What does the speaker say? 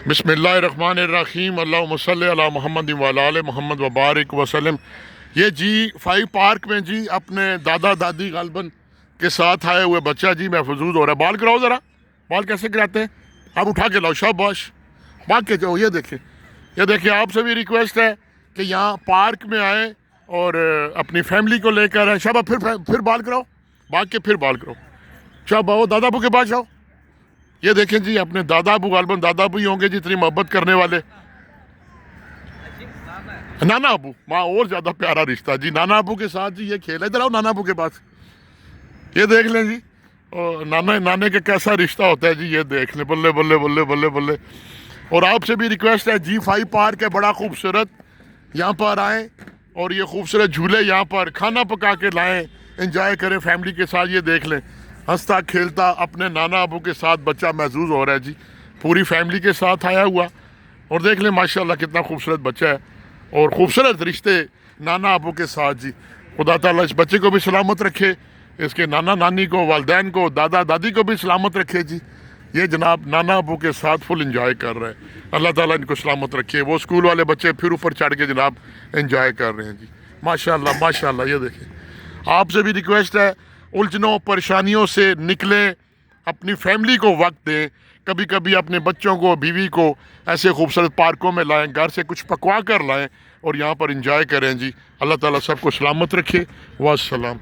बिस्मिल्लाहिर्रहमानिर्रहीम अल्लाहुम्मा सल्ली अला मुहम्मद व अला आले मुहम्मद व बारिक वसल्लम। ये G5 पार्क में जी अपने दादा दादी गालबन के साथ आए हुए बच्चा जी महफूज हो रहा है। बाल कराओ ज़रा, बाल कैसे कराते हैं आप? उठा के लाओ, शाबाश, भाग के जाओ। ये देखिए आपसे भी रिक्वेस्ट है कि यहाँ पार्क में आए और अपनी फैमिली को लेकर आए। शाबाश, फिर बाल कराओ, भाग के फिर बाल कराओ। शाबाश, दादा अबू के पास जाओ। ये देखें जी अपने दादा अबू गालबन दादा अबू ही होंगे जी इतनी मोहब्बत करने वाले। नाना अबू, माँ और ज़्यादा प्यारा रिश्ता जी नाना अबू के साथ जी। ये खेल है, इधर आओ नाना अबू के पास, ये देख लें जी। और नाने के कैसा रिश्ता होता है जी, ये देख लें। बल्ले बल्ले बल्ले बल्ले बल्ले। और आपसे भी रिक्वेस्ट है, G5 पार्क है बड़ा खूबसूरत, यहाँ पर आएँ और ये खूबसूरत झूले यहाँ पर खाना पका के लाएँ, एंजॉय करें फैमिली के साथ। ये देख लें, हंसता खेलता अपने नाना अबू के साथ बच्चा महसूस हो रहा है जी, पूरी फैमिली के साथ आया हुआ। और देख लें माशाल्लाह कितना खूबसूरत बच्चा है और ख़ूबसूरत रिश्ते नाना अबू के साथ जी। खुदा ताला इस बच्चे को भी सलामत रखे, इसके नाना नानी को, वालदैन को, दादा दादी को भी सलामत रखे जी। ये जनाब नाना अबू के साथ फुल इंजॉय कर रहे हैं। अल्लाह ताला इनको सलामत रखे। वो स्कूल वाले बच्चे फिर ऊपर चढ़ के जनाब इंजॉय कर रहे हैं जी। माशाल्लाह माशाल्लाह। ये देखें, आपसे भी रिक्वेस्ट है, उलझनों परेशानियों से निकलें, अपनी फैमिली को वक्त दें। कभी कभी अपने बच्चों को, बीवी को ऐसे खूबसूरत पार्कों में लाएं, घर से कुछ पकवा कर लाएं और यहाँ पर इंजॉय करें जी। अल्लाह ताला सबको सलामत रखे। वस्सलाम।